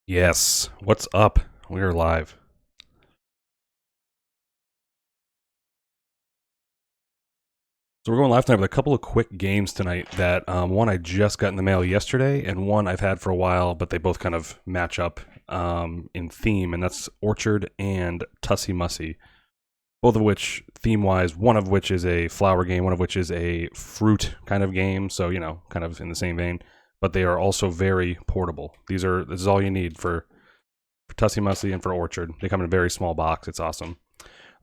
Yes. What's up? We're live. So we're going live tonight with a couple of quick games tonight that one I just got in the mail yesterday and one I've had for a while, but they both kind of match up in theme, and that's Orchard and Tussie Mussie. Both of which, theme-wise, one of which is a flower game, one of which is a fruit kind of game, so, kind of in the same vein, but they are also very portable. This is all you need for Tussie Mussie and for Orchard. They come in a very small box. It's awesome.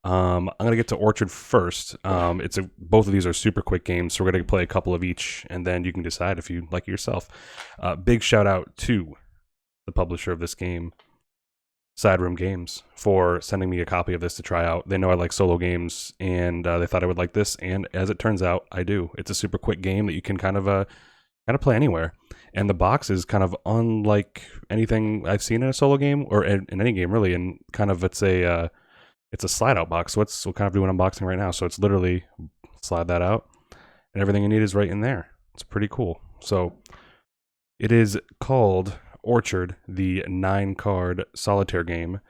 I'm gonna get to Orchard first. Both of these are super quick games, so we're gonna play a couple of each, and then you can decide if you like it yourself. Big shout out to the publisher of this game, Side Room Games, for sending me a copy of this to try out. They know I like solo games, and they thought I would like this, and as it turns out, I do. It's a super quick game that you can kind of play anywhere, and the box is kind of unlike anything I've seen in a solo game or in any game really, and kind of it's a slide out box. So we'll kind of do an unboxing right now. So it's literally slide that out and everything you need is right in there. It's pretty cool. So it is called Orchard, the 9-card solitaire game.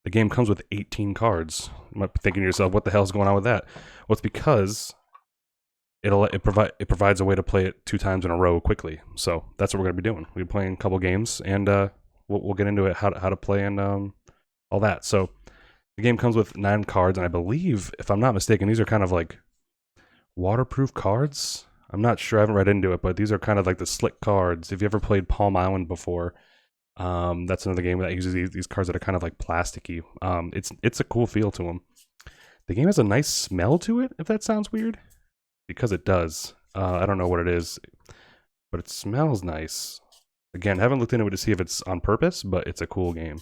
The game comes with 18 cards. You might be thinking to yourself, what the hell's going on with that? Well, it's because it provides a way to play it 2 times in a row quickly. So that's what we're going to be doing. We'll be playing a couple games, and we'll get into it, how to play and all that. So the game comes with 9 cards, and I believe, if I'm not mistaken, these are kind of like waterproof cards. I'm not sure, I haven't read into it, but these are kind of like the slick cards. If you ever played Palm Island before, that's another game that uses these cards that are kind of like plasticky. It's a cool feel to them. The game has a nice smell to it, if that sounds weird, because it does. I don't know what it is, but it smells nice. Again, haven't looked into it to see if it's on purpose, but it's a cool game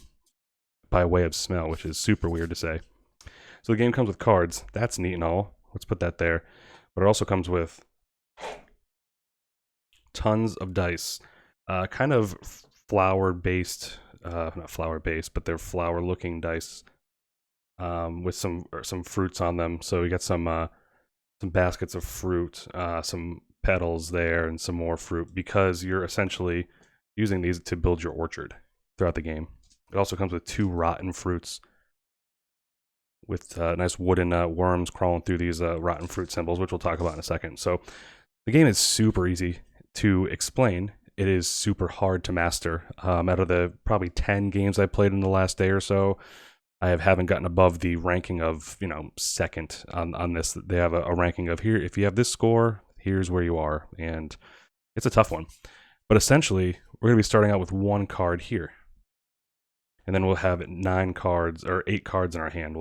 by way of smell, which is super weird to say. So the game comes with cards. That's neat and all. Let's put that there. But it also comes with tons of dice. Kind of flower-based, not flower-based, but they're flower-looking dice with some fruits on them. So we got some baskets of fruit, some petals there, and some more fruit, because you're essentially using these to build your orchard throughout the game. It also comes with 2 rotten fruits with nice wooden worms crawling through these rotten fruit symbols, which we'll talk about in a second. So the game is super easy to explain. It is super hard to master. Out of the probably 10 games I played in the last day or so, I haven't gotten above the ranking of, second on this. They have a ranking of, here, if you have this score, here's where you are. And it's a tough one. But essentially, we're going to be starting out with 1 card here. And then we'll have 9 cards or 8 cards in our hand.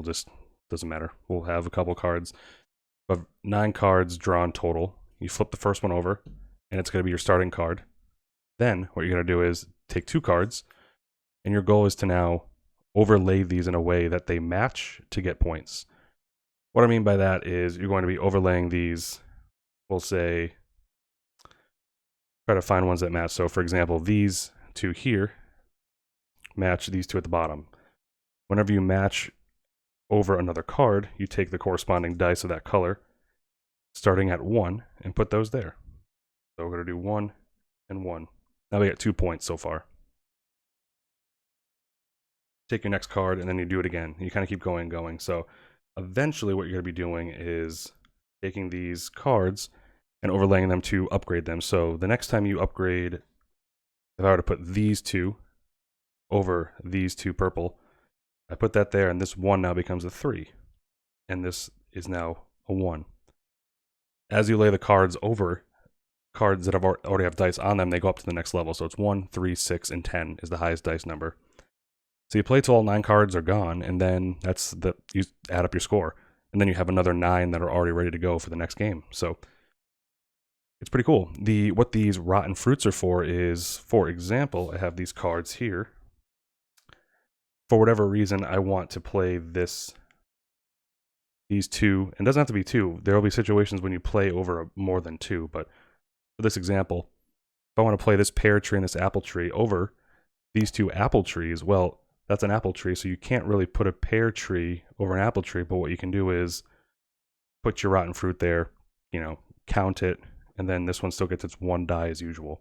Doesn't matter. We'll have a couple cards. But 9 cards drawn total. You flip the first one over, and it's going to be your starting card. Then what you're going to do is take 2 cards, and your goal is to now overlay these in a way that they match to get points. What I mean by that is you're going to be overlaying these, we'll say, try to find ones that match. So for example, these 2 here match these 2 at the bottom. Whenever you match over another card, you take the corresponding dice of that color, starting at 1, and put those there. So we're going to do 1 and 1. Now we got 2 points so far. Take your next card, and then you do it again. You kind of keep going. So eventually what you're going to be doing is taking these cards and overlaying them to upgrade them. So the next time you upgrade, if I were to put these 2 over these 2 purple, I put that there, and this 1 now becomes a 3. And this is now a 1. As you lay the cards over cards that already have dice on them, they go up to the next level. So it's 1, 3, 6, and 10 is the highest dice number. So you play till all 9 cards are gone, and then you add up your score. And then you have another 9 that are already ready to go for the next game. So it's pretty cool. What these rotten fruits are for is, for example, I have these cards here. For whatever reason, I want to play these 2. And it doesn't have to be 2. There will be situations when you play over more than 2. But for this example, if I want to play this pear tree and this apple tree over these 2 apple trees, well, that's an apple tree, so you can't really put a pear tree over an apple tree, but what you can do is put your rotten fruit there, count it, and then this one still gets its 1 die as usual.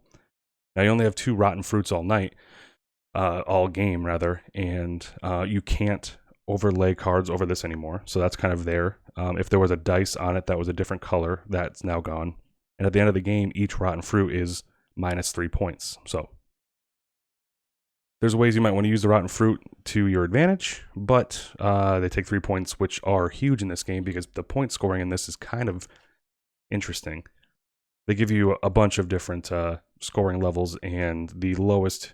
Now you only have 2 rotten fruits all night. all game rather, and you can't overlay cards over this anymore. So that's kind of there. If there was a dice on it that was a different color, that's now gone. And at the end of the game, each rotten fruit is -3 points. So there's ways you might want to use the rotten fruit to your advantage, but they take 3 points, which are huge in this game because the point scoring in this is kind of interesting. They give you a bunch of different scoring levels, and the lowest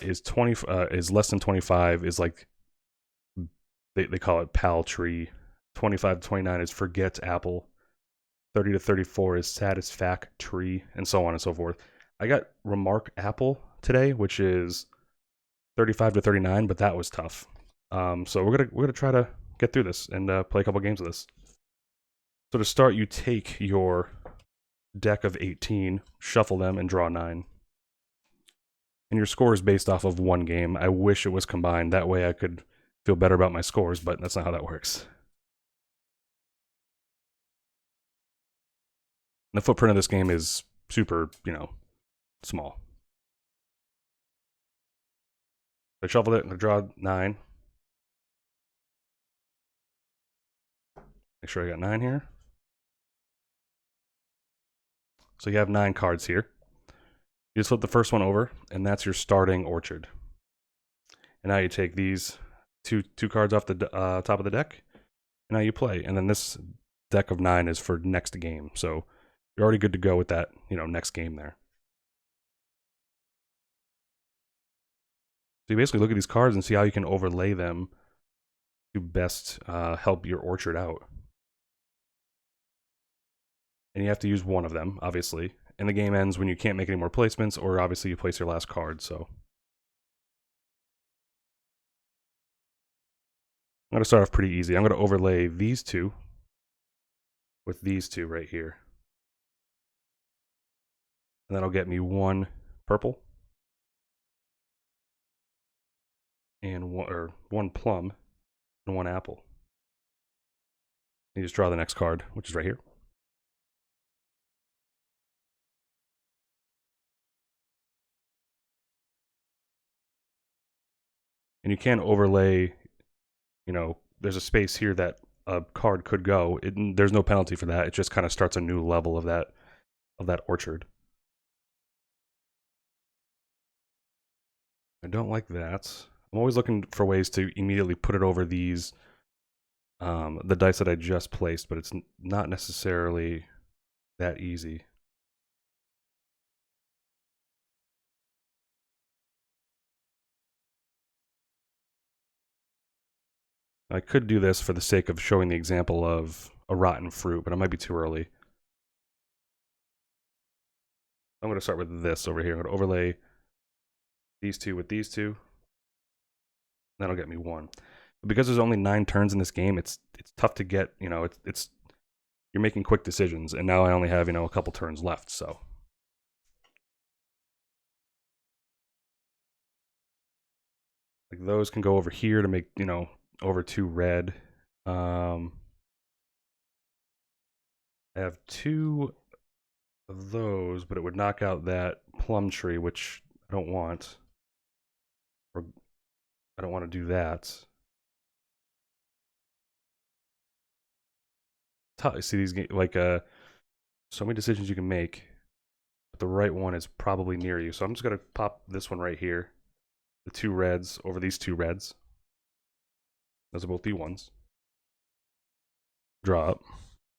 is less than 25 is like they call it paltry. 25 to 29 is forget apple. 30 to 34 is satisfactory, and so on and so forth. I got remark apple today, which is 35 to 39, but that was tough. So we're gonna try to get through this and play a couple games of this. So to start, you take your deck of 18, shuffle them, and draw 9. And your score is based off of one game. I wish it was combined. That way I could feel better about my scores, but that's not how that works. And the footprint of this game is super, small. I shuffled it, I'm gonna draw 9. Make sure I got 9 here. So you have 9 cards here. You just flip the first one over, and that's your starting orchard. And now you take these two cards off the top of the deck, and now you play. And then this deck of 9 is for next game. So you're already good to go with that, next game there. So you basically look at these cards and see how you can overlay them to best help your orchard out. And you have to use one of them, obviously. And the game ends when you can't make any more placements, or obviously you place your last card, so. I'm going to start off pretty easy. I'm going to overlay these two with these two right here. And that'll get me 1 purple and 1 plum and 1 apple. You just draw the next card, which is right here. And you can overlay, there's a space here that a card could go. There's no penalty for that. It just kind of starts a new level of that orchard. I don't like that. I'm always looking for ways to immediately put it over these, the dice that I just placed, but it's not necessarily that easy. I could do this for the sake of showing the example of a rotten fruit, but it might be too early. I'm going to start with this over here. I'm going to overlay these two with these two. That'll get me 1. But because there's only 9 turns in this game, it's tough to get, it's you're making quick decisions, and now I only have, a couple turns left, so. Like those can go over here to make, over 2 red. I have 2 of those, but it would knock out that plum tree, which I don't want. Or I don't want to do that. See these like so many decisions you can make, but the right one is probably near you. So I'm just gonna pop this one right here, the 2 reds over these 2 reds. Those are both D1s. Draw up.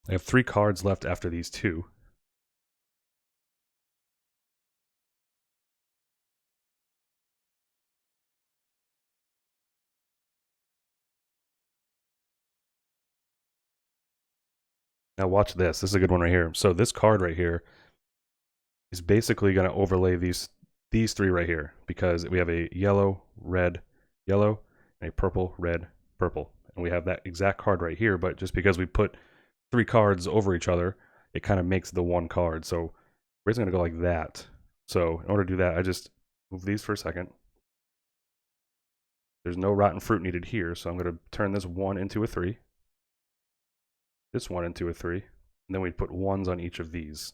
I have 3 cards left after these 2. Now watch this. This is a good one right here. So this card right here is basically going to overlay these 3 right here, because we have a yellow, red, yellow, and a purple, red, purple. And we have that exact card right here, but just because we put 3 cards over each other, it kind of makes the 1 card. So we're just going to go like that. So in order to do that, I just move these for a second. There's no rotten fruit needed here, so I'm going to turn this 1 into a 3. This 1 into a 3. And then we'd put 1s on each of these.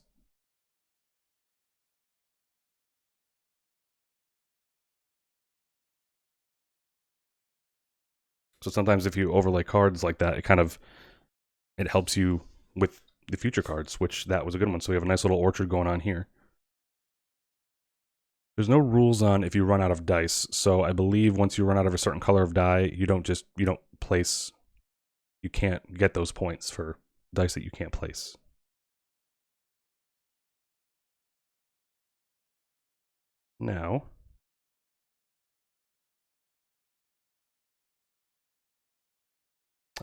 So sometimes if you overlay cards like that, it helps you with the future cards, which that was a good one. So we have a nice little orchard going on here. There's no rules on if you run out of dice. So I believe once you run out of a certain color of die, you don't place, you can't get those points for dice that you can't place. Now,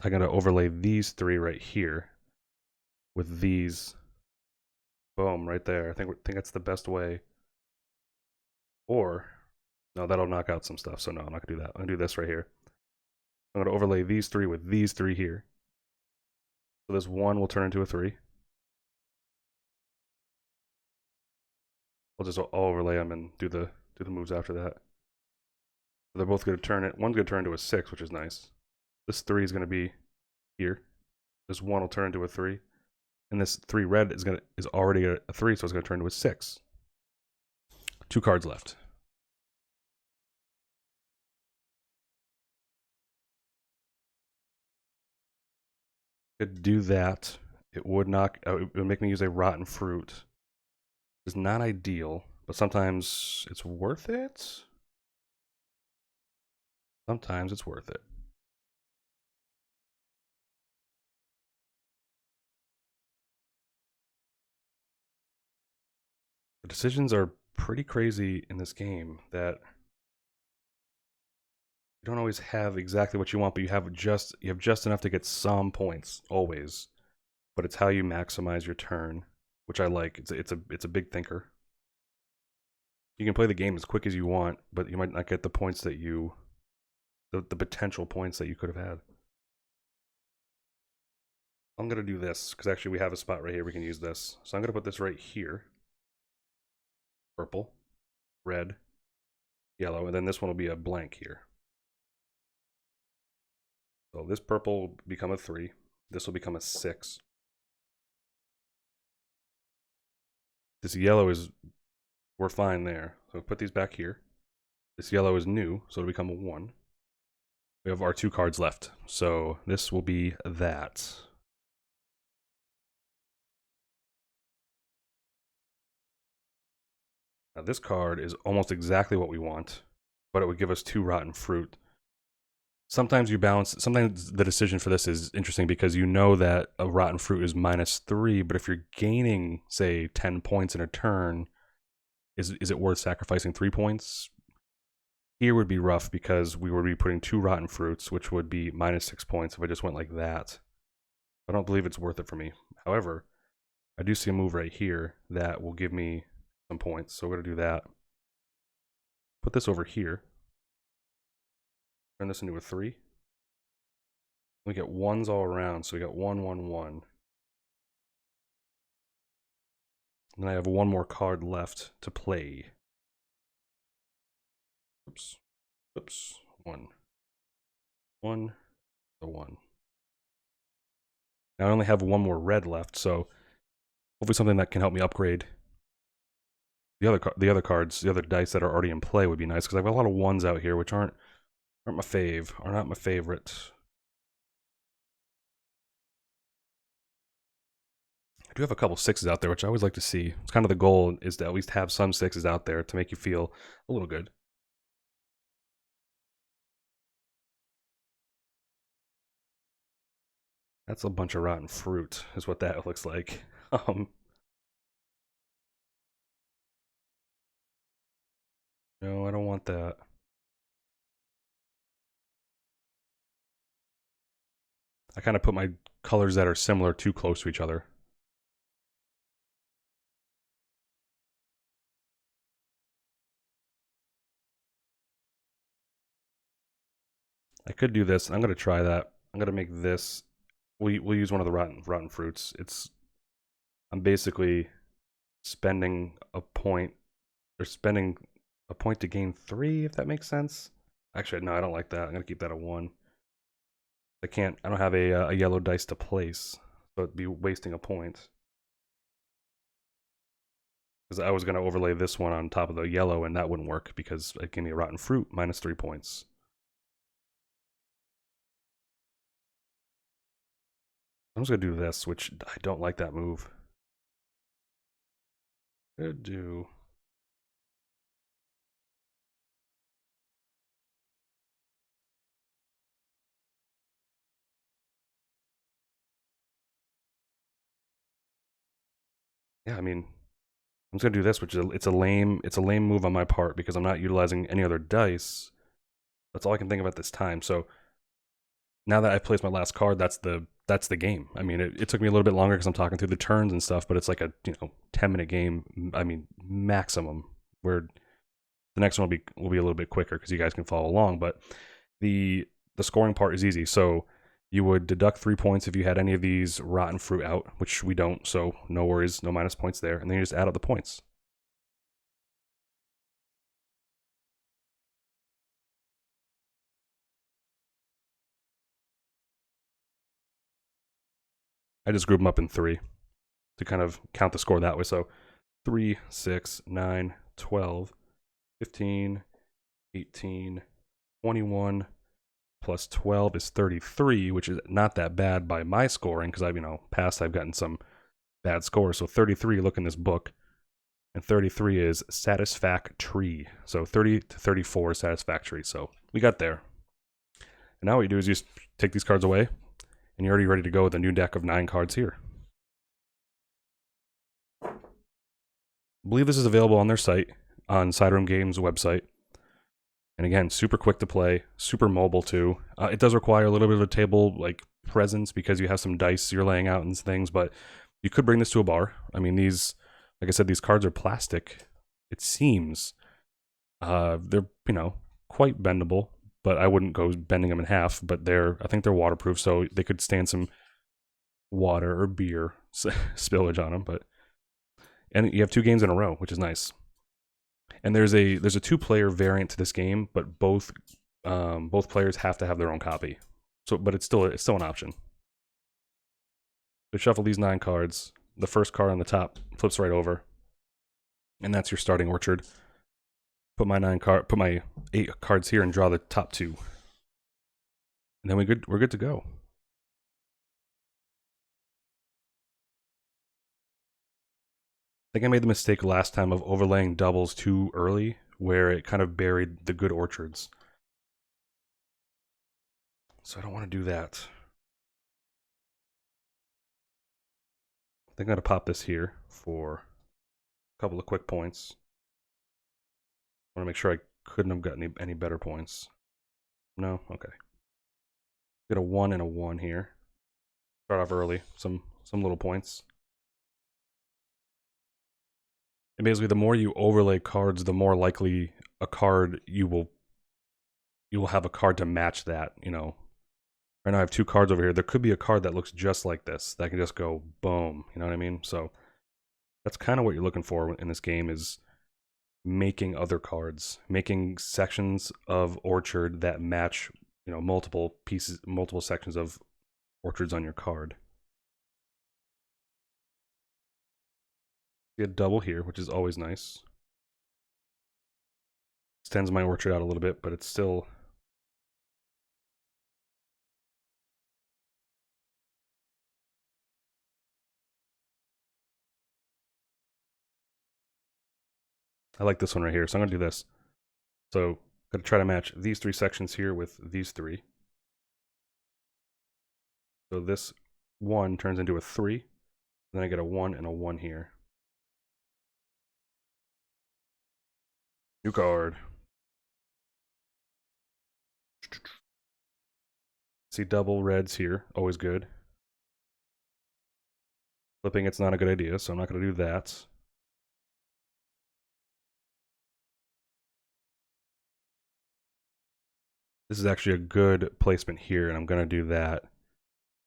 I gotta overlay these three right here with these. Boom, right there. I think that's the best way. Or, no, that'll knock out some stuff. So no, I'm not gonna do that. I'm gonna do this right here. I'm gonna overlay these three with these three here. So this one will turn into a 3. We'll just overlay them and do the moves after that. So they're both gonna turn it. One's gonna turn into a 6, which is nice. This 3 is gonna be here. This 1 will turn into a 3. And this 3 red is already a 3, so it's gonna turn into a 6. 2 cards left. Could do that. It would it would make me use a rotten fruit. It's not ideal, but sometimes it's worth it. Sometimes it's worth it. The decisions are pretty crazy in this game that you don't always have exactly what you want, but you have just enough to get some points always. But it's how you maximize your turn, which I like. It's a big thinker. You can play the game as quick as you want, but you might not get the points that the potential points that you could have had. I'm gonna do this because actually we have a spot right here we can use this. So I'm gonna put this right here. Purple, red, yellow, and then this one will be a blank here. So this purple will become a 3. This will become a 6. This yellow we're fine there. So put these back here. This yellow is new, so it'll become a 1. We have our 2 cards left. So this will be that. Now this card is almost exactly what we want, but it would give us 2 rotten fruit. Sometimes the decision for this is interesting because you know that a rotten fruit is -3, but if you're gaining, say, 10 points in a turn, is it worth sacrificing 3 points? Here would be rough because we would be putting 2 rotten fruits, which would be -6 points if I just went like that. I don't believe it's worth it for me. However, I do see a move right here that will give me some points, so we're going to do that. Put this over here. Turn this into a 3. We get 1s all around, so we got 1, 1, 1. And I have 1 more card left to play. Oops. Oops. 1. 1. The 1. Now I only have 1 more red left, so hopefully something that can help me upgrade. The other cards, the other dice that are already in play would be nice, because I've got a lot of 1s out here, which aren't my fave, are not my favorite. I do have a couple 6s out there, which I always like to see. It's kind of the goal, is to at least have some 6s out there to make you feel a little good. That's a bunch of rotten fruit, is what that looks like. No, I don't want that. I kind of put my colors that are similar too close to each other. I could do this. I'm going to try that. I'm going to make this. We'll use one of the rotten fruits. I'm basically spending a point, or spending a point to gain 3, if that makes sense. Actually, no, I don't like that. I'm going to keep that at 1. I don't have a yellow dice to place, so it'd be wasting a point. Because I was going to overlay this one on top of the yellow, and that wouldn't work because it gave me a rotten fruit, -3 points. I'm just going to do this, which I don't like that move. Could do... Yeah, I mean, I'm just gonna do this, which is it's a lame move on my part because I'm not utilizing any other dice. That's all I can think of at this time. So now that I've placed my last card, that's the game. I mean, it took me a little bit longer because I'm talking through the turns and stuff, but it's like a 10-minute game. I mean, maximum. Where the next one will be a little bit quicker because you guys can follow along. But the scoring part is easy. So you would deduct 3 points if you had any of these rotten fruit out, which we don't. So no worries, no minus points there. And then you just add up the points. I just group them up in 3 to kind of count the score that way. So 3, 6, 9, 12, 15, 18, 21, plus 12 is 33, which is not that bad by my scoring because I've, past I've gotten some bad scores. So 33, look in this book, and 33 is satisfactory. So 30 to 34 is satisfactory. So we got there. And now what you do is you just take these cards away, and you're already ready to go with a new deck of 9 cards here. I believe this is available on their site, on Sideroom Games' website. And again, super quick to play, super mobile too. It does require a little bit of a table like presence because you have some dice you're laying out and things, but you could bring this to a bar. I mean, these, like I said, these cards are plastic. It seems they're quite bendable, but I wouldn't go bending them in half. But I think they're waterproof, so they could stand some water or beer spillage on them. And you have 2 games in a row, which is nice. And there's a 2-player variant to this game, but both players have to have their own copy. So, but it's still an option. So shuffle these 9 cards. The first card on the top flips right over, and that's your starting orchard. Put my 8 cards here and draw the top 2, and then we're good to go. I think I made the mistake last time of overlaying doubles too early, where it kind of buried the good orchards. So I don't want to do that. I think I'm going to pop this here for a couple of quick points. I want to make sure I couldn't have gotten any better points. No? Okay. Get a 1 and a 1 here. Start off early. Some little points. And basically, the more you overlay cards, the more likely a card you will have a card to match that. Right now I have 2 cards over here. There could be a card that looks just like this that can just go boom. You know what I mean? So that's kind of what you're looking for in this game is making other cards, making sections of orchard that match, multiple sections of orchards on your card. Get a double here, which is always nice. Extends my orchard out a little bit, but it's still... I like this one right here, so I'm going to do this. So, got to try to match these 3 sections here with these 3. So this 1 turns into a 3. Then I get a 1 and a 1 here. New card. See double reds here, always good. Flipping it's not a good idea, so I'm not going to do that. This is actually a good placement here, and I'm going to do that,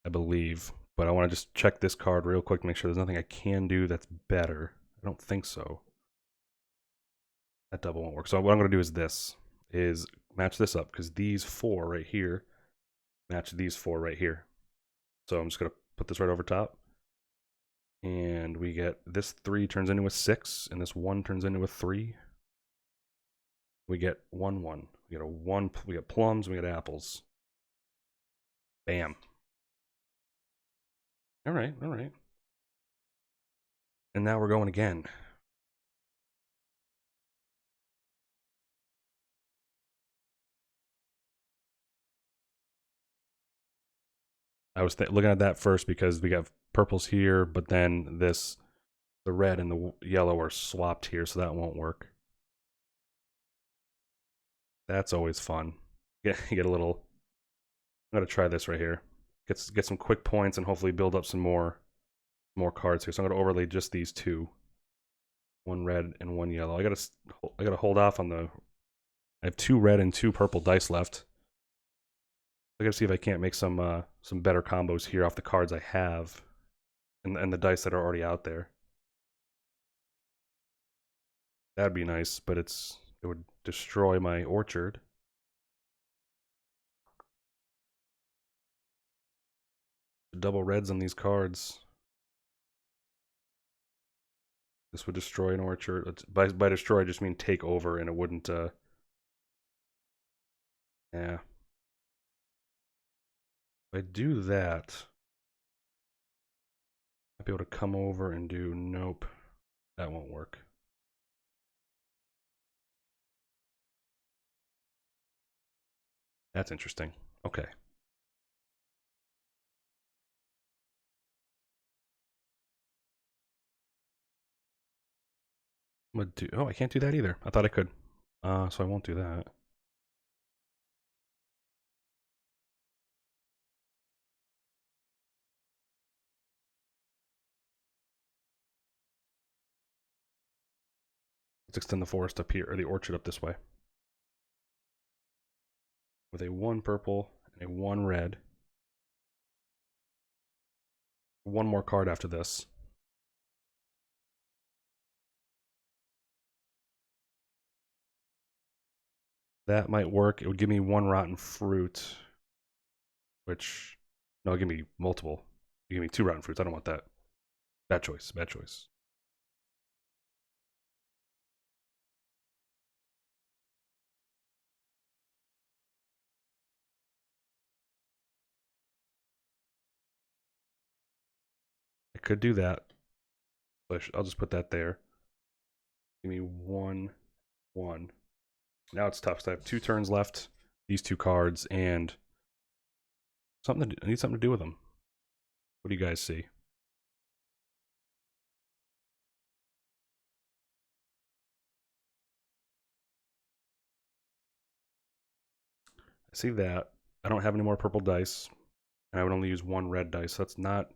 I believe. But I want to just check this card real quick to make sure there's nothing I can do that's better. I don't think so. That double won't work. So what I'm going to do is match this up, because these 4 right here match these 4 right here. So I'm just going to put this right over top. And we get this 3 turns into a 6, and this 1 turns into a 3. We get 1, 1. We get a 1, we get plums, we get apples. Bam. All right, all right. And now we're going again. I was looking at that first because we got purples here, but then the red and the yellow are swapped here, so that won't work. That's always fun. Get a little. I'm gonna try this right here. Get some quick points and hopefully build up some more cards here. So I'm gonna overlay just these two, one red and one yellow. I gotta hold off on the. I have 2 red and 2 purple dice left. I gotta see if I can't make some better combos here off the cards I have, and the dice that are already out there. That'd be nice, but it would destroy my orchard. Double reds on these cards. This would destroy an orchard. By destroy, I just mean take over, and it wouldn't. Yeah. If I do that, I'd be able to come over and do nope. That won't work. That's interesting. Okay. I'm gonna do. Oh, I can't do that either. I thought I could. So I won't do that. Let's extend the forest up here, or the orchard up this way. With a 1 purple and a 1 red. One more card after this. That might work. It would give me 1 rotten fruit, which no, give me multiple. You give me 2 rotten fruits. I don't want that. Bad choice. Bad choice. I could do that. I'll just put that there. Give me 1, 1. Now it's tough. So I have 2 turns left. These 2 cards and I need something to do with them. What do you guys see? I see that. I don't have any more purple dice, and I would only use 1 red dice. So that's not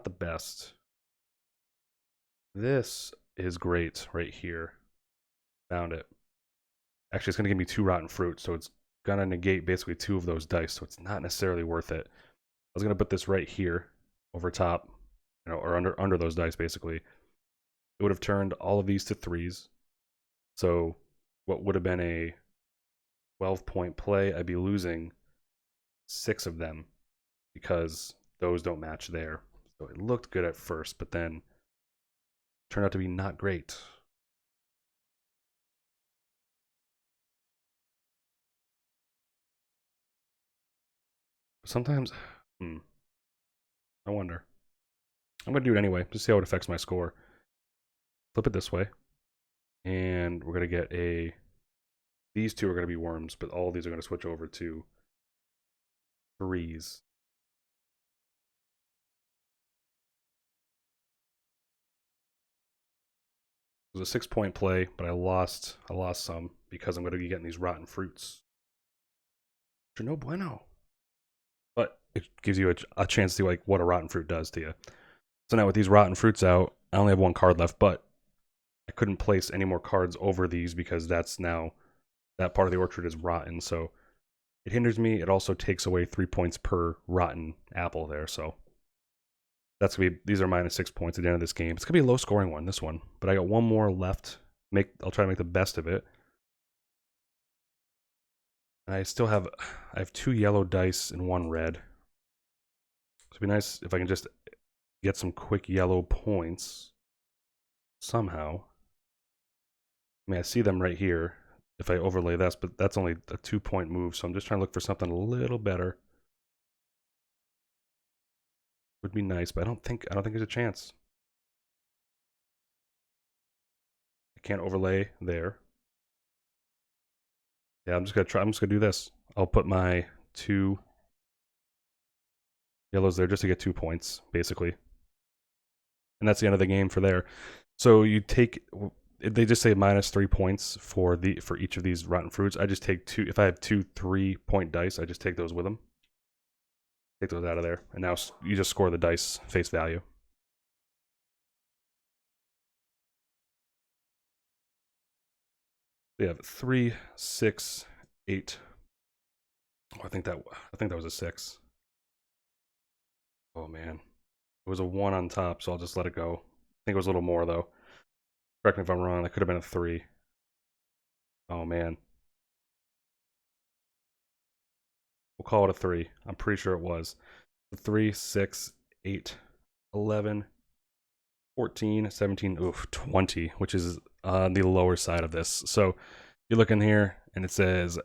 the best. This is great right here. Found it. Actually, it's going to give me 2 rotten fruit, so it's going to negate basically 2 of those dice, so it's not necessarily worth it. I was going to put this right here over top, or under those dice, basically. It would have turned all of these to 3s. So what would have been a 12-point play, I'd be losing 6 of them because those don't match there. So it looked good at first, but then turned out to be not great. Sometimes, I wonder. I'm going to do it anyway, just see how it affects my score. Flip it this way, and we're going to get a... These 2 are going to be worms, but all of these are going to switch over to 3s. It was a 6-point play, but I lost some because I'm going to be getting these rotten fruits. Which are no bueno. But it gives you a chance to see like what a rotten fruit does to you. So now with these rotten fruits out, I only have 1 card left, but I couldn't place any more cards over these because that's now that part of the orchard is rotten. So it hinders me. It also takes away 3 points per rotten apple there. So that's gonna be, these are -6 points at the end of this game. It's gonna be a low scoring one, this one. But I got 1 more left. I'll try to make the best of it. And I still have 2 yellow dice and 1 red. So it'd be nice if I can just get some quick yellow points somehow. I mean, I see them right here if I overlay this, but that's only a 2-point move, so I'm just trying to look for something a little better. Would be nice, but I don't think there's a chance. I can't overlay there. Yeah, I'm just gonna do this. I'll put my 2 yellows there just to get 2 points, basically. And that's the end of the game for there. So you take, they just say -3 points for each of these rotten fruits. I just take 2. If I have 2 3-point dice, I just take those with them. Take those out of there, and now you just score the dice face value. We have 3, 6, 8. Oh, I think that was a 6. Oh man, it was a 1 on top, so I'll just let it go. I think it was a little more though. Correct me if I'm wrong. That could have been a 3. Oh man, we'll call it a 3. I'm pretty sure it was 3, 6, 8, 11, 14, 17, oof, 20, which is on the lower side of this. So you look in here and it says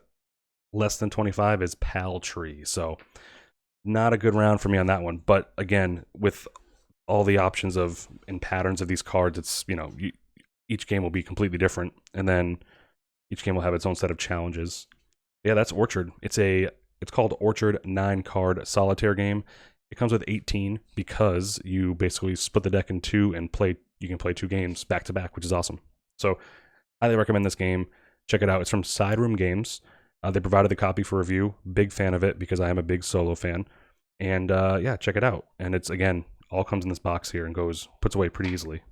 less than 25 is paltry. So not a good round for me on that one. But again, with all the options of and patterns of these cards, it's, each game will be completely different. And then each game will have its own set of challenges. Yeah, that's Orchard. It's called Orchard 9-card solitaire game. It comes with 18 because you basically split the deck in 2 and you can play 2 games back to back, which is awesome. So highly recommend this game. Check it out. It's from Side Room Games. They provided the copy for review. Big fan of it because I am a big Solo fan. And yeah, check it out. And it's, again, all comes in this box here and puts away pretty easily.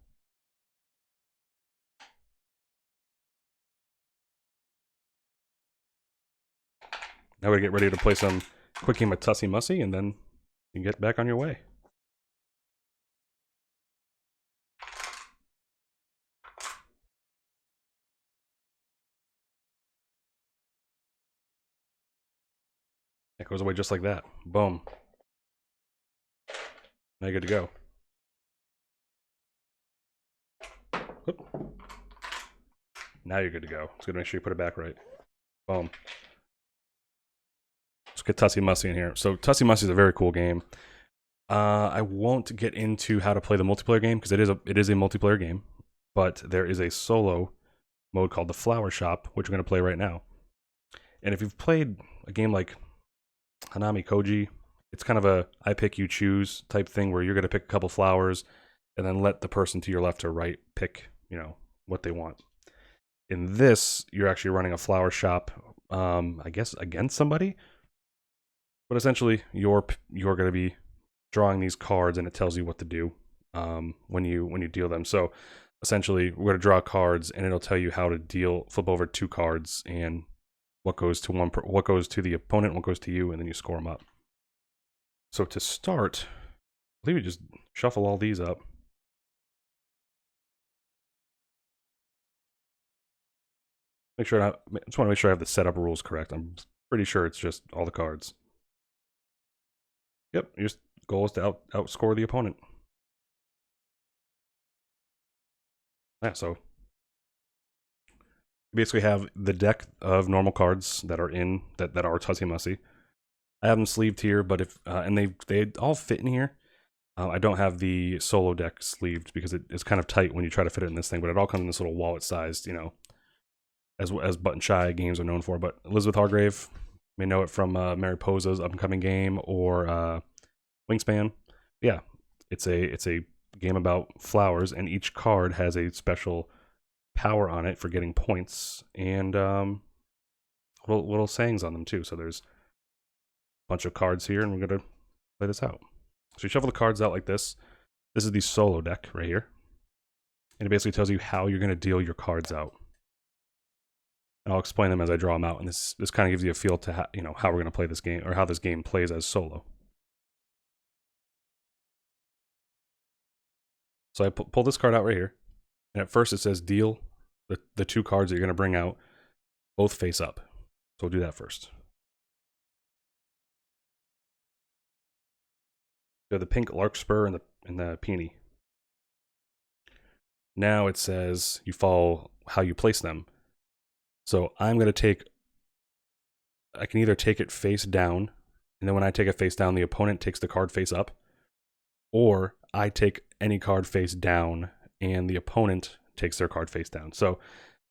Now we get ready to play some quick game of Tussie Mussie, and then you can get back on your way. It goes away just like that. Boom. Now you're good to go. Whoop. Now you're good to go. Just gotta make sure you put it back right. Boom. Let's get Tussie Mussie in here. So Tussie Mussie is a very cool game. I won't get into how to play the multiplayer game because it is a multiplayer game, but there is a solo mode called the Flower Shop, which we're going to play right now. And if you've played a game like Hanami Koji, it's kind of a I pick you choose type thing where you're going to pick a couple flowers and then let the person to your left or right pick, what they want. In this, you're actually running a flower shop, I guess against somebody, but essentially you're going to be drawing these cards and it tells you what to do when you deal them. So essentially we're going to draw cards and it'll tell you how to flip over 2 cards and what goes to what goes to the opponent, what goes to you, and then you score them up. So to start, I believe we just shuffle all these up. Just want to make sure I have the setup rules correct. I'm pretty sure it's just all the cards. Yep, your goal is to outscore the opponent. Yeah, so you basically have the deck of normal cards that are that are Tussie Mussie. I have them sleeved here, but and they all fit in here. I don't have the solo deck sleeved because it's kind of tight when you try to fit it in this thing, but it all comes in this little wallet-sized, as Button Shy games are known for. But Elizabeth Hargrave, may know it from Mariposa's upcoming game or Wingspan. Yeah, it's a game about flowers, and each card has a special power on it for getting points, and little sayings on them too. So there's a bunch of cards here, and we're gonna play this out. So you shuffle the cards out like this. This is the solo deck right here, and it basically tells you how you're gonna deal your cards out. And I'll explain them as I draw them out, and this kind of gives you a feel to how we're gonna play this game, or how this game plays as solo. So I pull this card out right here, and at first it says deal the 2 cards that you're going to bring out both face up. So we'll do that first. We have the pink larkspur and the peony. Now it says you follow how you place them. So I can either take it face down, and then when I take it face down, the opponent takes the card face up, or I take any card face down and the opponent takes their card face down. So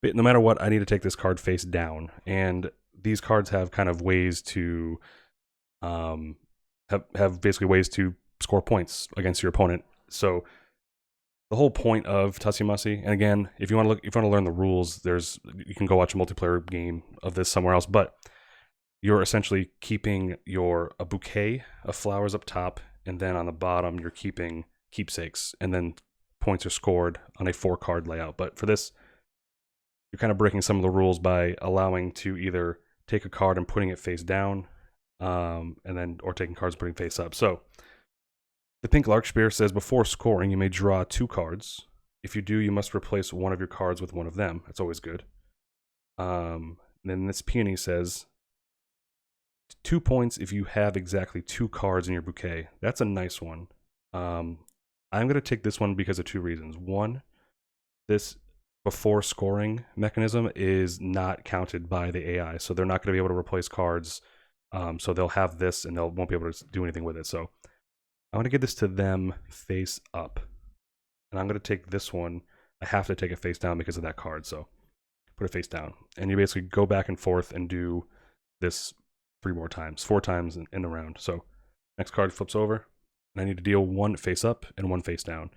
no matter what, I need to take this card face down. And these cards have kind of ways to have basically ways to score points against your opponent. So the whole point of Tussie Mussie, and again, if you want to learn the rules, you can go watch a multiplayer game of this somewhere else, but you're essentially keeping a bouquet of flowers up top, and then on the bottom you're keeping keepsakes, and then points are scored on a 4-card layout. But for this, you're kind of breaking some of the rules by allowing to either take a card and putting it face down, or taking cards and putting face up. So the pink larkspur says before scoring, you may draw 2 cards. If you do, you must replace one of your cards with one of them. That's always good. Then this peony says 2 points if you have exactly 2 cards in your bouquet. That's a nice one. I'm going to take this one because of 2 reasons. One, this before scoring mechanism is not counted by the AI, so they're not going to be able to replace cards. So they'll have this and won't be able to do anything with it. So I'm going to give this to them face up. And I'm going to take this one. I have to take it face down because of that card. So put it face down. And you basically go back and forth and do this 4 times in the round. So next card flips over. And I need to deal 1 face up and 1 face down.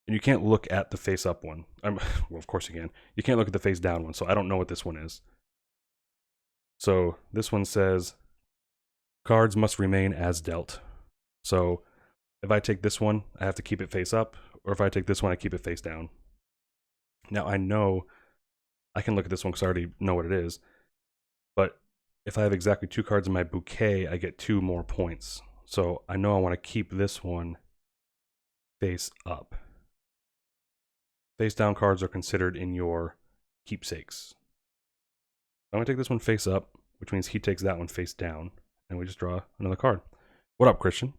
And you can't look at the face up one. Well, of course you can. You can't look at the face down one. So I don't know what this one is. So this one says, cards must remain as dealt. So if I take this one, I have to keep it face up, or if I take this one, I keep it face down. Now I know I can look at this one because I already know what it is, but if I have exactly 2 cards in my bouquet, I get 2 more points. So I know I want to keep this one face up. Face down cards are considered in your keepsakes. I'm going to take this one face up, which means he takes that one face down, and we just draw another card. What up, Christian?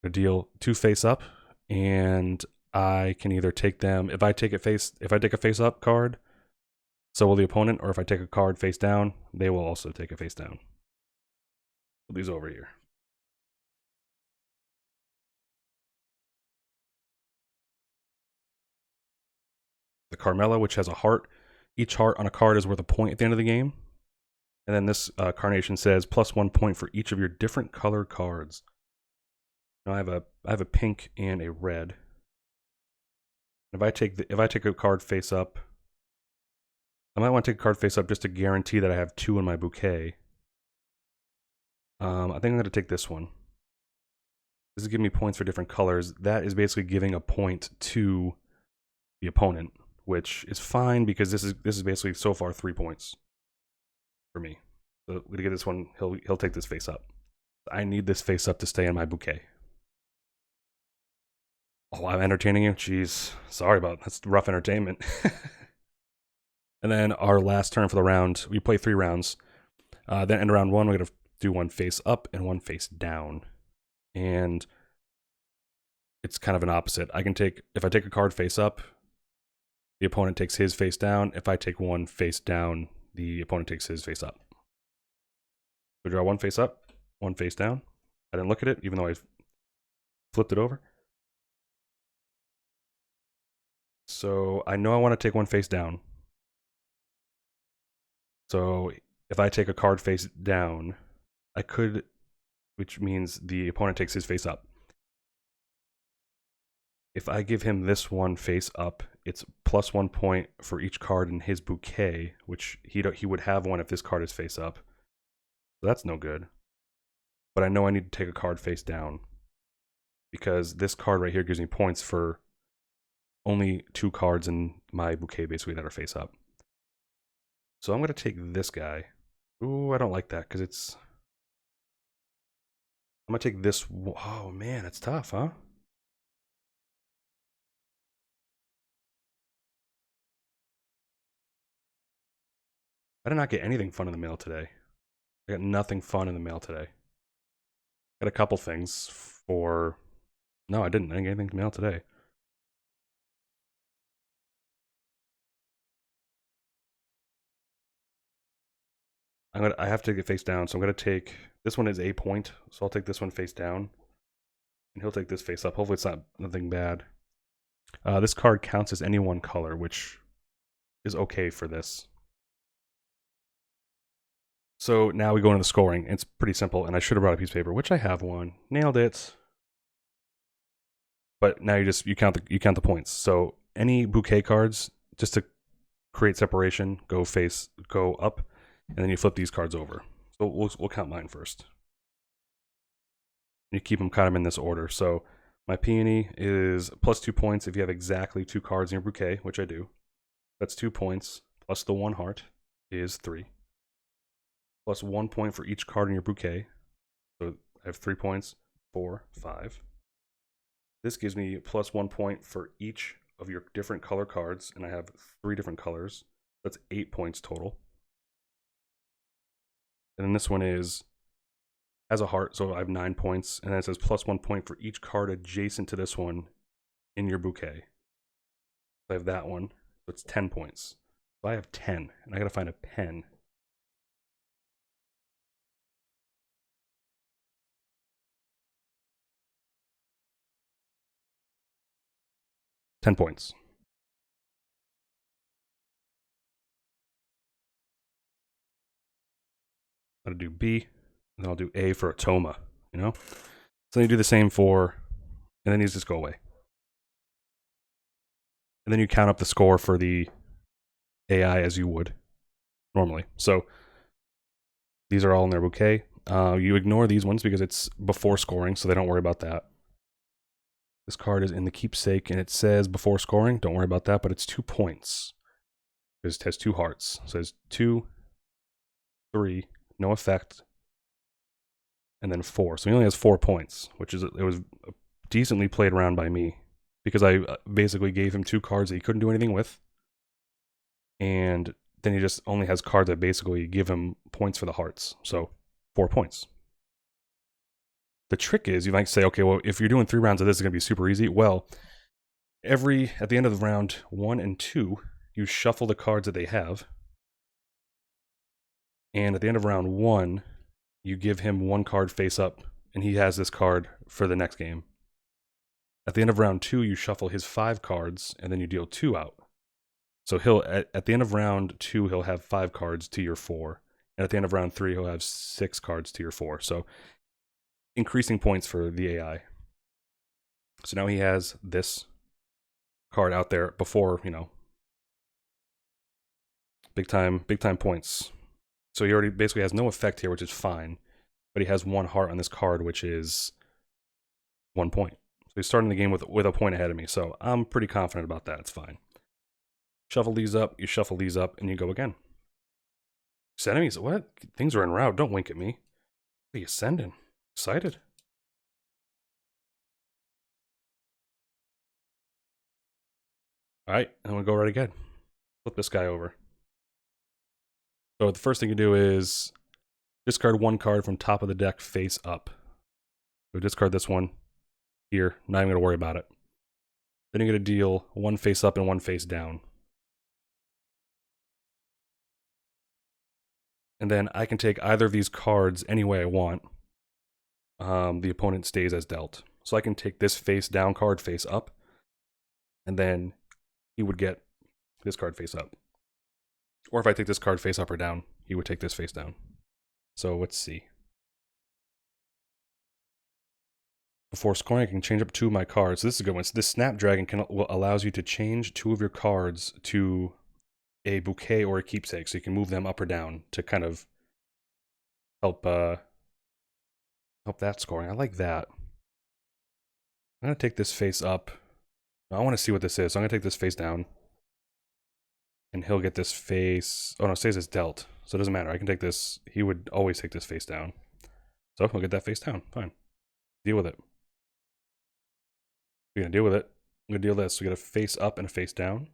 I deal 2 face up, and I can either take them, if I take a face up card, so will the opponent, or if I take a card face down, they will also take a face down. Put these over here. The Carmela, which has a heart. Each heart on a card is worth a point at the end of the game. And then this Carnation says +1 point for each of your different colored cards. Now I have a pink and a red. If I take a card face up, I might want to take a card face up just to guarantee that I have 2 in my bouquet. I think I'm going to take this one. This is giving me points for different colors. That is basically giving a point to the opponent, which is fine because this is basically so far 3 points for me. So to get this one, he'll take this face up. I need this face up to stay in my bouquet. Oh, I'm entertaining you? Jeez. Sorry about that. That's rough entertainment. And then our last turn for the round, we play 3 rounds. Then in round 1, we're going to do 1 face up and 1 face down. And it's kind of an opposite. If I take a card face up, the opponent takes his face down. If I take 1 face down, the opponent takes his face up. So draw 1 face up, 1 face down. I didn't look at it, even though I flipped it over. So I know I want to take 1 face down. So if I take a card face down, I could, which means the opponent takes his face up. If I give him this 1 face up, it's +1 point for each card in his bouquet, which he would have 1 if this card is face up. So that's no good. But I know I need to take a card face down, because this card right here gives me points for only 2 cards in my bouquet basically that are face up. So I'm going to take this guy. Ooh, I don't like that because it's... I'm going to take this... Oh man, it's tough, huh? I did not get anything fun in the mail today. I got nothing fun in the mail today. Got a couple things for... No, I didn't get anything in the mail today. I have to take it face down, so I'm gonna take this one is a point, so I'll take this one face down, and he'll take this face up. Hopefully, it's not nothing bad. This card counts as any one color, which is okay for this. So now we go into the scoring. It's pretty simple, and I should have brought a piece of paper, which I have one. Nailed it. But now you count the points. So any bouquet cards, just to create separation, go up, and then you flip these cards over. So we'll count mine first. You keep them kind of in this order. So my peony is plus 2 points if you have exactly 2 cards in your bouquet, which I do. That's 2 points, plus the 1 heart is 3. Plus 1 point for each card in your bouquet. So I have 3 points, 4, 5. This gives me plus 1 point for each of your different color cards, and I have 3 different colors. That's 8 points total. And then this one has a heart, so I have 9 points, and then it says plus 1 point for each card adjacent to this one in your bouquet. So I have that one, so it's 10 points. So I have 10, and I gotta find a pen. $10 points. I'll do B, and then I'll do A for Atoma, you know? So then you do the same for, and then these just go away. And then you count up the score for the AI as you would normally. So these are all in their bouquet. You ignore these ones because it's before scoring, so they don't worry about that. This card is in the keepsake, and it says before scoring. Don't worry about that, but it's 2 points. It has 2 hearts. So it says 2, 3, no effect, and then 4. So he only has 4 points, which is, it was decently played around by me because I basically gave him 2 cards that he couldn't do anything with, and then he just only has cards that basically give him points for the hearts. So 4 points. The trick is, you might say, okay, well, if you're doing 3 rounds of this, it's going to be super easy. Well, at the end of the round 1 and 2, you shuffle the cards that they have. And at the end of round 1, you give him 1 card face up, and he has this card for the next game. At the end of round 2, you shuffle his 5 cards, and then you deal 2 out. So at the end of round 2, he'll have 5 cards to your 4. And at the end of round 3, he'll have 6 cards to your 4. So increasing points for the AI. So now he has this card out there before, big time points. So he already basically has no effect here, which is fine. But he has 1 heart on this card, which is 1 point. So he's starting the game with a point ahead of me. So I'm pretty confident about that. It's fine. Shuffle these up, you shuffle these up, and you go again. Enemies, what? Things are en route. Don't wink at me. What are you sending? Excited. All right, and we'll go right again. Flip this guy over. So the first thing you do is discard 1 card from top of the deck face up. So discard this one here. Not even going to worry about it. Then you're going to deal 1 face up and 1 face down. And then I can take either of these cards any way I want. The opponent stays as dealt. So I can take this face down card face up, and then he would get this card face up. Or if I take this card face up or down, he would take this face down. So let's see. Before scoring, I can change up 2 of my cards. So this is a good one. So this Snapdragon allows you to change 2 of your cards to a bouquet or a keepsake. So you can move them up or down to kind of help that scoring. I like that. I'm going to take this face up. I want to see what this is. So I'm going to take this face down. And he'll get this face. Oh no, it stays as dealt. So it doesn't matter. I can take this. He would always take this face down. So he'll get that face down. Fine. Deal with it. We're going to deal with it. I'm going to deal this. We get a face up and a face down.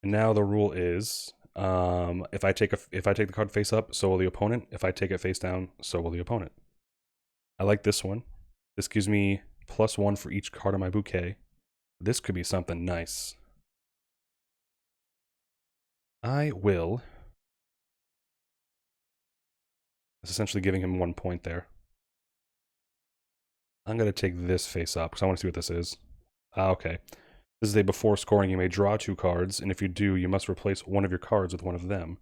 And now the rule is, if I take the card face up, so will the opponent. If I take it face down, so will the opponent. I like this one. This gives me +1 for each card on my bouquet. This could be something nice. I will It's essentially giving him 1 point there. I'm going to take this face up because I want to see what this is. Okay. This is a before scoring, you may draw 2 cards, and if you do, you must replace one of your cards with one of them.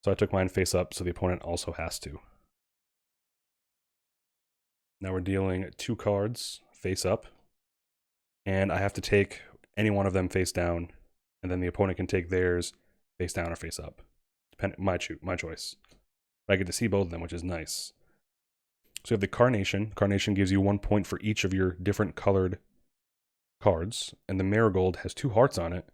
So I took mine face up, so the opponent also has to. Now we're dealing 2 cards face up, and I have to take any one of them face down, and then the opponent can take theirs face down or face up. My choice. I get to see both of them, which is nice. So you have the Carnation. Carnation gives you 1 point for each of your different colored cards, and the Marigold has 2 hearts on it,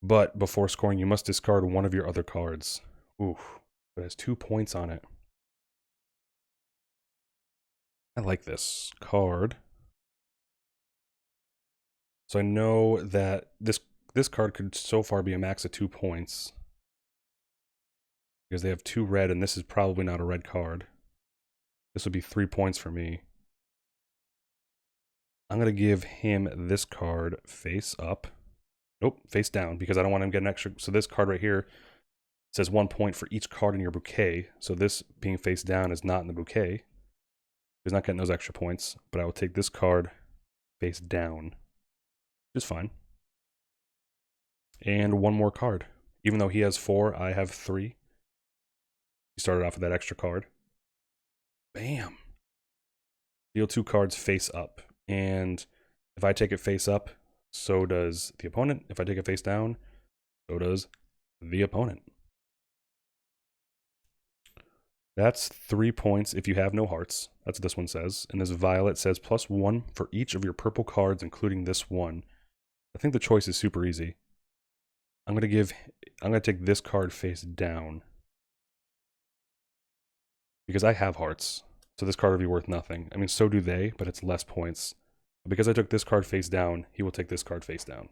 but before scoring, you must discard one of your other cards. Oof, it has 2 points on it. I like this card. So I know that this card could so far be a max of 2 points, because they have 2 red, and this is probably not a red card. This would be 3 points for me. I'm going to give him this card face up. Nope, face down, because I don't want him to get an extra. So this card right here says 1 point for each card in your bouquet. So this being face down is not in the bouquet. He's not getting those extra points, but I will take this card face down, which is fine. And one more card. Even though he has 4, I have 3. He started off with that extra card. Bam. Deal 2 cards face up. And if I take it face up, so does the opponent. If I take it face down, so does the opponent. That's 3 points if you have no hearts. That's what this one says. And this violet says +1 for each of your purple cards, including this one. I think the choice is super easy. I'm gonna take this card face down, because I have hearts. So this card would be worth nothing. I mean, so do they, but it's less points. But because I took this card face down, he will take this card face down.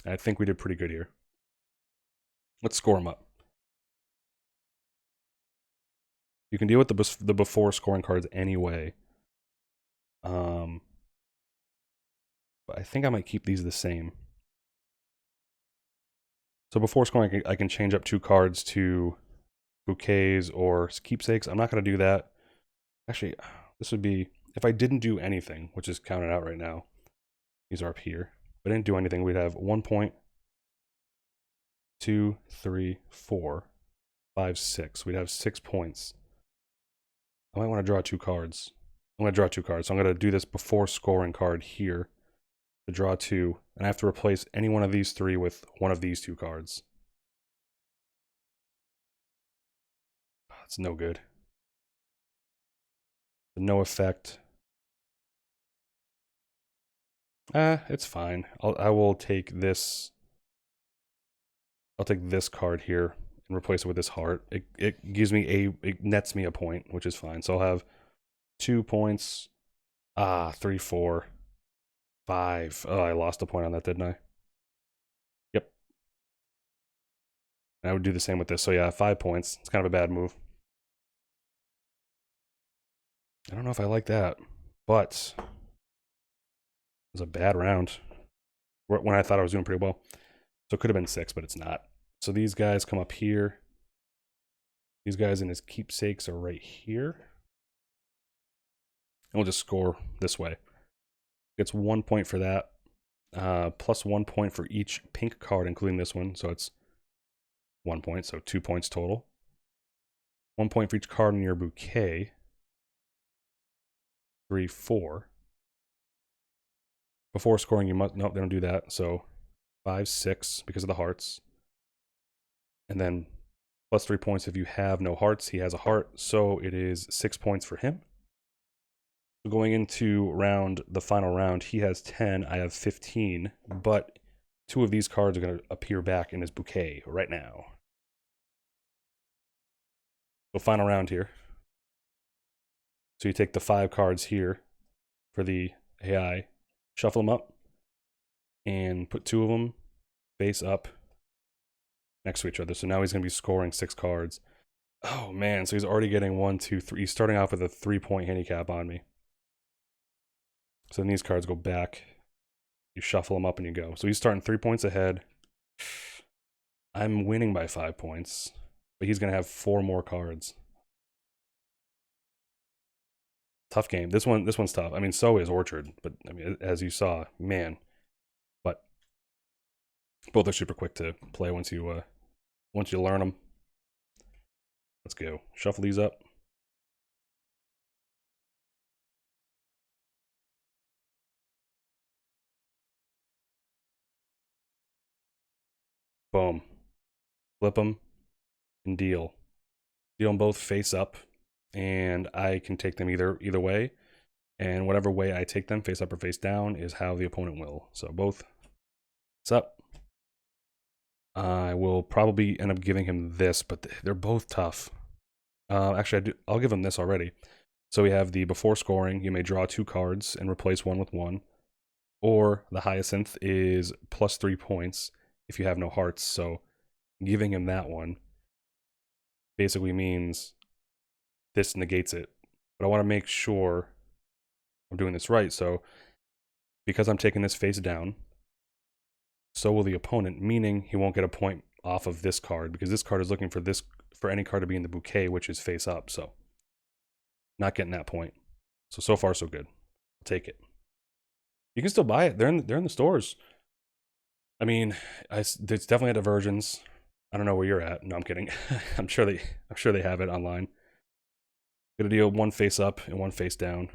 And I think we did pretty good here. Let's score him up. You can deal with the before scoring cards anyway. But I think I might keep these the same. So before scoring, I can change up 2 cards to bouquets or keepsakes. I'm not going to do that. Actually, this would be, if I didn't do anything, which is counted out right now, these are up here. If I didn't do anything, we'd have 1 point, 2, 3, 4, 5, 6. We'd have 6 points. I might want to draw 2 cards. I'm going to draw 2 cards. So I'm going to do this before scoring card here to draw 2. And I have to replace any one of these 3 with one of these 2 cards. It's no good. No effect. It's fine. I will take this. I'll take this card here and replace it with this heart. It gives me it nets me a point, which is fine. So I'll have 2 points. 3, 4, 5. Oh, I lost a point on that, didn't I? Yep. And I would do the same with this. So yeah, 5 points. It's kind of a bad move. I don't know if I like that, but it was a bad round when I thought I was doing pretty well. So it could have been 6, but it's not. So these guys come up here. These guys in his keepsakes are right here. And we'll just score this way. Gets 1 point for that. Plus 1 point for each pink card, including this one. So it's 1 point, so 2 points total. 1 point for each card in your bouquet. 3, 4. Before scoring, you must, nope, they don't do that. So 5, 6 because of the hearts. And then plus 3 points if you have no hearts. He has a heart, so it is 6 points for him. So going into the final round, he has 10, I have 15, but 2 of these cards are going to appear back in his bouquet right now. So final round here. So you take the 5 cards here for the AI, shuffle them up, and put 2 of them face up next to each other. So now he's going to be scoring 6 cards. Oh man, so he's already getting 1, 2, 3. He's starting off with a 3-point handicap on me. So then these cards go back. You shuffle them up and you go. So he's starting 3 points ahead. I'm winning by 5 points, but he's going to have 4 more cards. Tough game. This one's tough. I mean, so is Orchard, but I mean, as you saw, man. But both are super quick to play once you learn them. Let's go. Shuffle these up. Boom. Flip them and deal. Deal them both face up, and I can take them either way. And whatever way I take them, face up or face down, is how the opponent will. So both. It's up. I will probably end up giving him this, but they're both tough. Actually, I'll give him this already. So we have the before scoring, you may draw 2 cards and replace one with one. Or the hyacinth is plus 3 points if you have no hearts. So giving him that one basically means this negates it. But I want to make sure I'm doing this right. So because I'm taking this face down, so will the opponent, meaning he won't get a point off of this card because this card is looking for any card to be in the bouquet, which is face up. So not getting that point. So far so good. I'll take it. You can still buy it. They're in the stores. I mean, it's definitely at Diversions. I don't know where you're at. No, I'm kidding. I'm sure they have it online. Gonna deal one face up and one face down.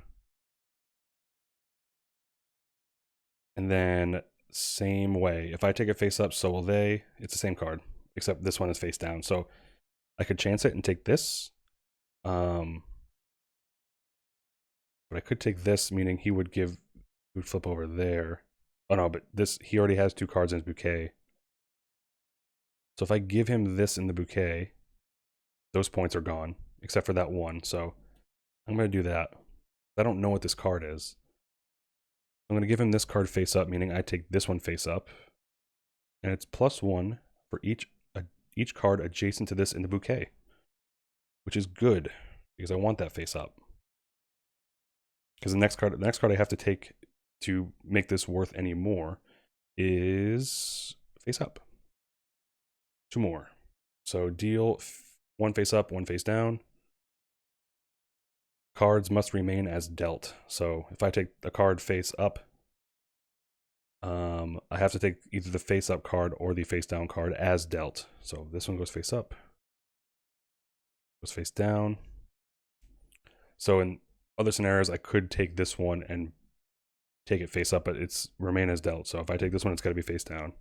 And then same way. If I take it face up, so will they. It's the same card, except this one is face down. So I could chance it and take this. But I could take this, meaning he would flip over there. Oh no, but he already has 2 cards in his bouquet. So if I give him this in the bouquet, those points are gone, except for that one. So I'm going to do that. I don't know what this card is. I'm going to give him this card face up, meaning I take this one face up. And it's +1 for each card adjacent to this in the bouquet, which is good because I want that face up. Because the next card I have to take to make this worth any more is face up. 2 more. So deal 1 face up, 1 face down. Cards must remain as dealt. So if I take a card face up, I have to take either the face up card or the face down card as dealt. So this one goes face up, goes face down. So in other scenarios, I could take this one and take it face up, but it's remain as dealt. So if I take this one, it's got to be face down.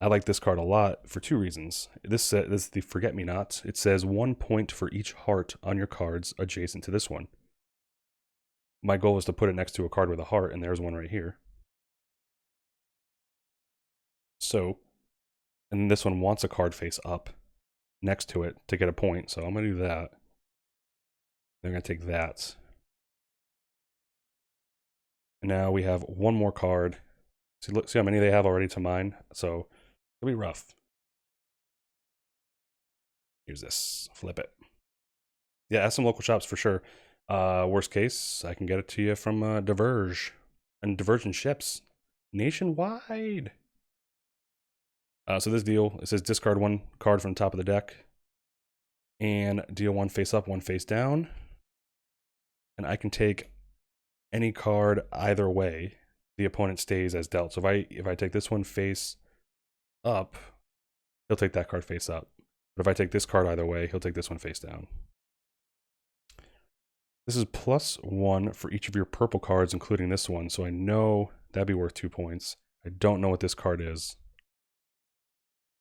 I like this card a lot for 2 reasons. This is the Forget-Me-Nots. It says 1 point for each heart on your cards adjacent to this one. My goal is to put it next to a card with a heart, and there's one right here. So, and this one wants a card face up next to it to get a point, so I'm going to do that. Then I'm going to take that. And now we have 1 more card. See how many they have already to mine? So it'll be rough. Here's this. Flip it. Yeah, ask some local shops for sure. Worst case, I can get it to you from Diverge. And Divergent ships nationwide. So this deal, it says discard 1 card from the top of the deck. And deal 1 face up, 1 face down. And I can take any card either way. The opponent stays as dealt. So if I take this one face up, he'll take that card face up. But if I take this card either way, he'll take this one face down. This is +1 for each of your purple cards, including this one. So I know that'd be worth 2 points. I don't know what this card is.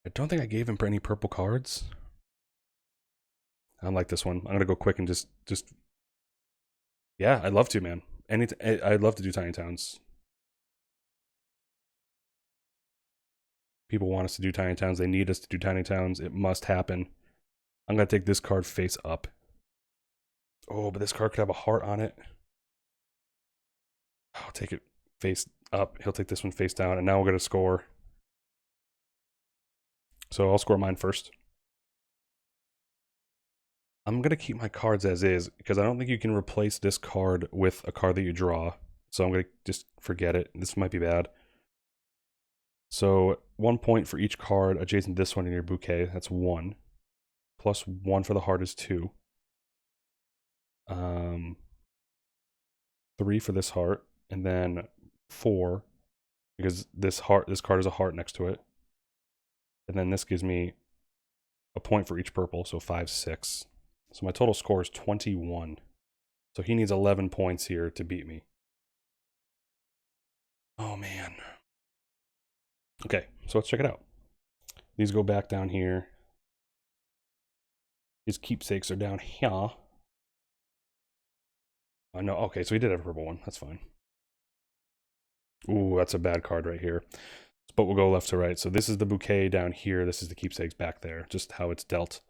I don't think I gave him any purple cards. I like this one. I'm gonna go quick and just yeah, I'd love to, man. I'd love to do Tiny Towns. People want us to do Tiny Towns. They need us to do Tiny Towns. It must happen. I'm going to take this card face up. Oh, but this card could have a heart on it. I'll take it face up. He'll take this one face down. And now we're going to score. So I'll score mine first. I'm going to keep my cards as is because I don't think you can replace this card with a card that you draw. So I'm going to just forget it. This might be bad. So 1 point for each card adjacent to this one in your bouquet. That's 1. +1 for the heart is 2. Um, 3 for this heart, and then 4 because this card is a heart next to it, and then this gives me a point for each purple, so 5, 6. So my total score is 21. So he needs 11 points here to beat me. Oh man. Okay, so let's check it out. These go back down here. His keepsakes are down here. Oh no, okay, so he did have a purple one. That's fine. Ooh, that's a bad card right here. But we'll go left to right. So this is the bouquet down here. This is the keepsakes back there. Just how it's dealt.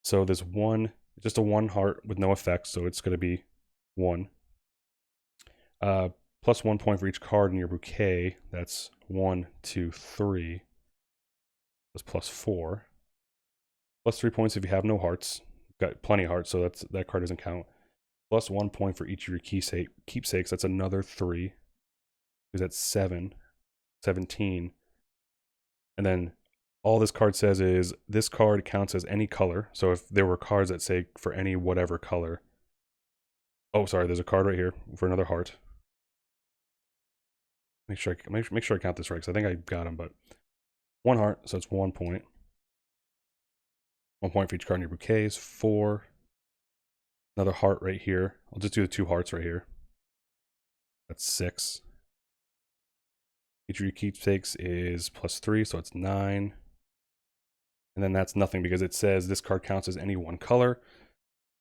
So there's one, just a 1 heart with no effect. So it's going to be 1. Plus 1 point for each card in your bouquet. That's 1, 2, 3. That's plus 4. Plus 3 points if you have no hearts. You've got plenty of hearts, so that card doesn't count. Plus 1 point for each of your keepsakes. That's another 3. Because that's 7. 17. And then all this card says is this card counts as any color. So if there were cards that say for any whatever color. Oh, sorry, there's a card right here for another heart. Make sure I count this right, because I think I got him, but 1 heart, so it's 1 point. 1 point for each card in your bouquet is 4. Another heart right here. I'll just do the 2 hearts right here. That's 6. Each of your keepsakes is plus 3, so it's 9. And then that's nothing because it says this card counts as any one color.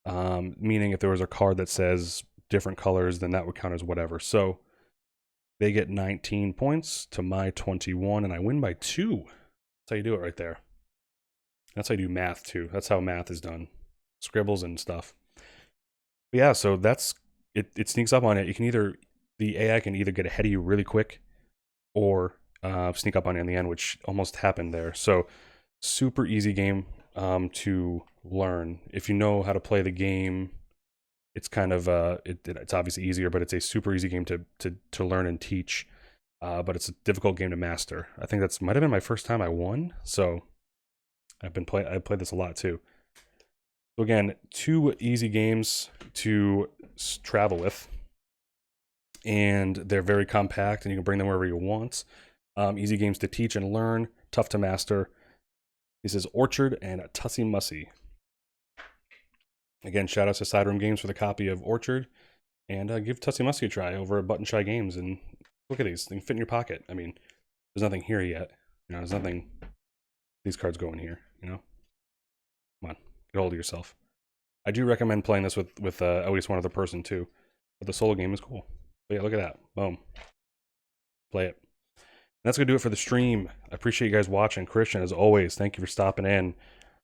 Meaning if there was a card that says different colors, then that would count as whatever. So they get 19 points to my 21, and I win by 2. That's how you do it right there. That's how you do math too. That's how math is done. Scribbles and stuff. But yeah, so that's it. It sneaks up on it. You can the AI can either get ahead of you really quick, or sneak up on you in the end, which almost happened there. So super easy game to learn. If you know how to play the game, it's kind of it's obviously easier, but it's a super easy game to learn and teach. But it's a difficult game to master. I think might have been my first time I won. So I played this a lot too. So again, 2 easy games to travel with, and they're very compact, and you can bring them wherever you want. Easy games to teach and learn, tough to master. This is Orchard and Tussie Mussie. Again, shout out to Sideroom Games for the copy of Orchard, and give Tussie Mussie a try over at Button Shy Games. And look at these; they can fit in your pocket. I mean, there's nothing here yet. There's nothing. These cards go in here. Come on, get hold of yourself. I do recommend playing this with at least one other person too. But the solo game is cool. But yeah, look at that. Boom. Play it. And that's going to do it for the stream. I appreciate you guys watching. Christian, as always, thank you for stopping in.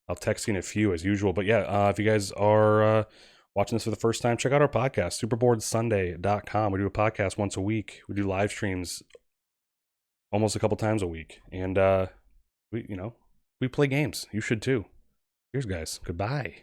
I'll text you in a few as usual. But yeah, if you guys are watching this for the first time, check out our podcast, superboardsunday.com. We do a podcast once a week. We do live streams almost a couple times a week. And we play games. You should too. Cheers, guys. Goodbye.